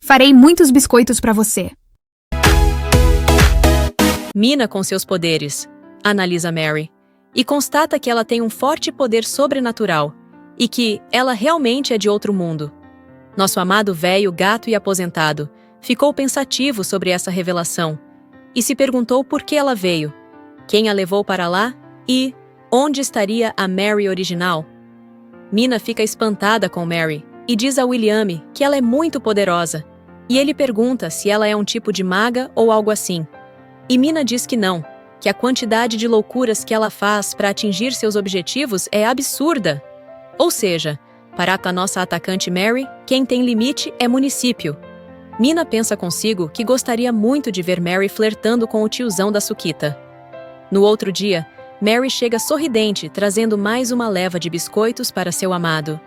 Farei muitos biscoitos para você. Mina com seus poderes, analisa Mary, e constata que ela tem um forte poder sobrenatural e que ela realmente é de outro mundo. Nosso amado velho gato e aposentado ficou pensativo sobre essa revelação e se perguntou por que ela veio, quem a levou para lá e onde estaria a Mary original. Mina fica espantada com Mary e diz a William que ela é muito poderosa, e ele pergunta se ela é um tipo de maga ou algo assim. E Mina diz que não, que a quantidade de loucuras que ela faz para atingir seus objetivos é absurda. Ou seja, para a nossa atacante Mary, quem tem limite é município. Mina pensa consigo que gostaria muito de ver Mary flertando com o tiozão da Suquita. No outro dia, Mary chega sorridente, trazendo mais uma leva de biscoitos para seu amado.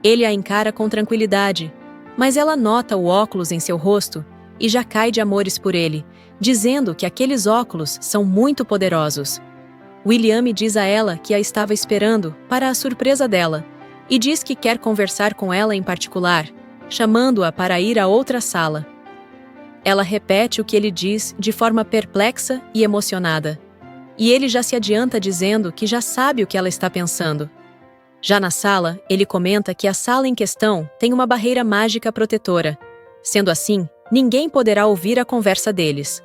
Ele a encara com tranquilidade, mas ela nota o óculos em seu rosto e já cai de amores por ele, dizendo que aqueles óculos são muito poderosos. William diz a ela que a estava esperando, para a surpresa dela, e diz que quer conversar com ela em particular, chamando-a para ir a outra sala. Ela repete o que ele diz de forma perplexa e emocionada, e ele já se adianta dizendo que já sabe o que ela está pensando. Já na sala, ele comenta que a sala em questão tem uma barreira mágica protetora. Sendo assim, ninguém poderá ouvir a conversa deles.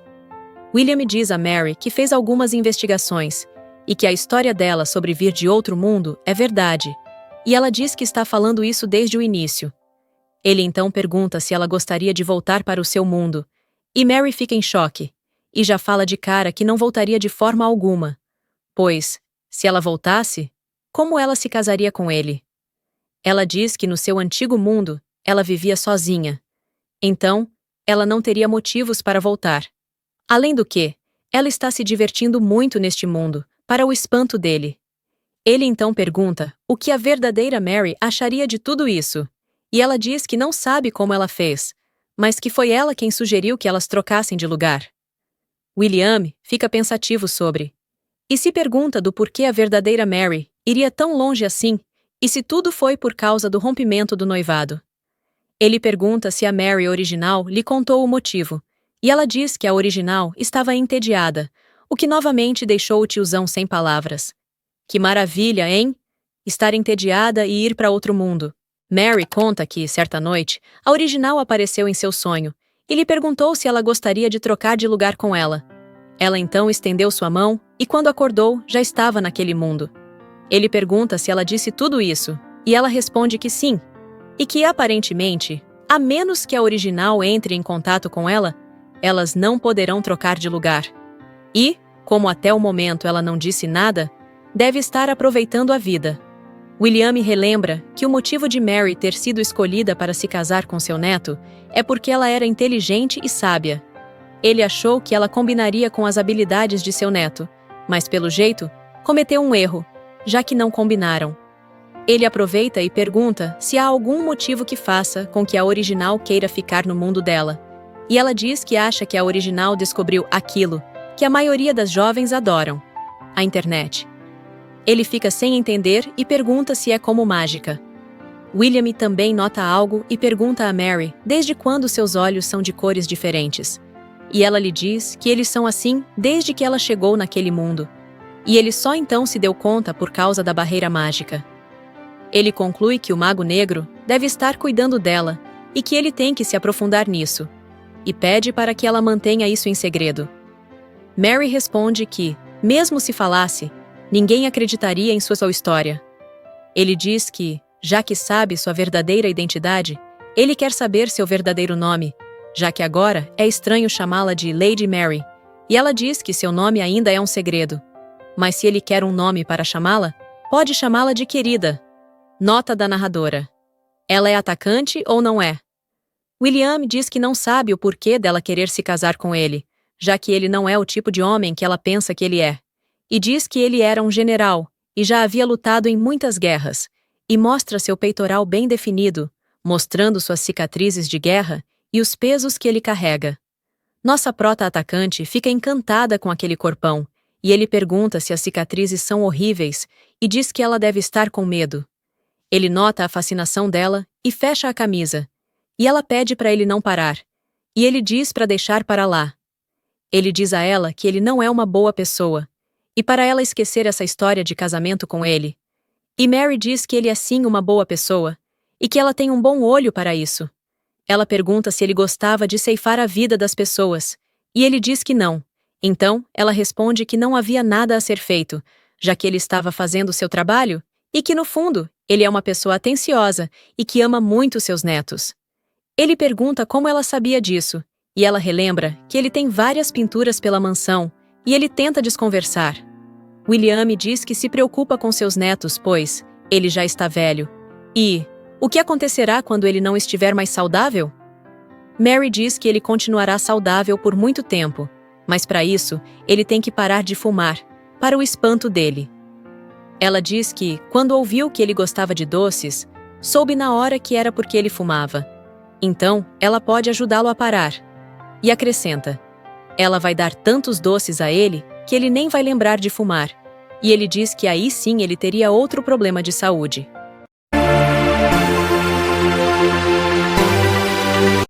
William diz a Mary que fez algumas investigações e que a história dela sobre vir de outro mundo é verdade, e ela diz que está falando isso desde o início. Ele então pergunta se ela gostaria de voltar para o seu mundo, e Mary fica em choque, e já fala de cara que não voltaria de forma alguma, pois, se ela voltasse, como ela se casaria com ele? Ela diz que no seu antigo mundo, ela vivia sozinha. Então, ela não teria motivos para voltar. Além do que, ela está se divertindo muito neste mundo, para o espanto dele. Ele então pergunta o que a verdadeira Mary acharia de tudo isso, e ela diz que não sabe como ela fez, mas que foi ela quem sugeriu que elas trocassem de lugar. William fica pensativo sobre, e se pergunta do porquê a verdadeira Mary iria tão longe assim, e se tudo foi por causa do rompimento do noivado. Ele pergunta se a Mary original lhe contou o motivo, e ela diz que a original estava entediada, o que novamente deixou o tiozão sem palavras. Que maravilha, hein? Estar entediada e ir para outro mundo. Mary conta que, certa noite, a original apareceu em seu sonho e lhe perguntou se ela gostaria de trocar de lugar com ela. Ela então estendeu sua mão e, quando acordou, já estava naquele mundo. Ele pergunta se ela disse tudo isso, e ela responde que sim, e que aparentemente, a menos que a original entre em contato com ela, elas não poderão trocar de lugar. E, como até o momento ela não disse nada, deve estar aproveitando a vida. William relembra que o motivo de Mary ter sido escolhida para se casar com seu neto é porque ela era inteligente e sábia. Ele achou que ela combinaria com as habilidades de seu neto, mas pelo jeito, cometeu um erro, já que não combinaram. Ele aproveita e pergunta se há algum motivo que faça com que a original queira ficar no mundo dela. E ela diz que acha que a original descobriu aquilo que a maioria das jovens adoram: a internet. Ele fica sem entender e pergunta se é como mágica. William também nota algo e pergunta a Mary desde quando seus olhos são de cores diferentes. E ela lhe diz que eles são assim desde que ela chegou naquele mundo. E ele só então se deu conta por causa da barreira mágica. Ele conclui que o Mago Negro deve estar cuidando dela e que ele tem que se aprofundar nisso, e pede para que ela mantenha isso em segredo. Mary responde que, mesmo se falasse, ninguém acreditaria em sua história. Ele diz que, já que sabe sua verdadeira identidade, ele quer saber seu verdadeiro nome, já que agora é estranho chamá-la de Lady Mary, e ela diz que seu nome ainda é um segredo. Mas se ele quer um nome para chamá-la, pode chamá-la de querida. Nota da narradora. Ela é atacante ou não é? William diz que não sabe o porquê dela querer se casar com ele, já que ele não é o tipo de homem que ela pensa que ele é. E diz que ele era um general e já havia lutado em muitas guerras, e mostra seu peitoral bem definido, mostrando suas cicatrizes de guerra e os pesos que ele carrega. Nossa prota atacante fica encantada com aquele corpão, e ele pergunta se as cicatrizes são horríveis e diz que ela deve estar com medo. Ele nota a fascinação dela e fecha a camisa, e ela pede para ele não parar. E ele diz para deixar para lá. Ele diz a ela que ele não é uma boa pessoa, e para ela esquecer essa história de casamento com ele. E Mary diz que ele é sim uma boa pessoa, e que ela tem um bom olho para isso. Ela pergunta se ele gostava de ceifar a vida das pessoas, e ele diz que não. Então, ela responde que não havia nada a ser feito, já que ele estava fazendo seu trabalho, e que no fundo, ele é uma pessoa atenciosa e que ama muito seus netos. Ele pergunta como ela sabia disso, e ela relembra que ele tem várias pinturas pela mansão, e ele tenta desconversar. William diz que se preocupa com seus netos, pois ele já está velho. E o que acontecerá quando ele não estiver mais saudável? Mary diz que ele continuará saudável por muito tempo, mas para isso, ele tem que parar de fumar, para o espanto dele. Ela diz que, quando ouviu que ele gostava de doces, soube na hora que era porque ele fumava. Então, ela pode ajudá-lo a parar. E acrescenta: ela vai dar tantos doces a ele que ele nem vai lembrar de fumar. E ele diz que aí sim ele teria outro problema de saúde.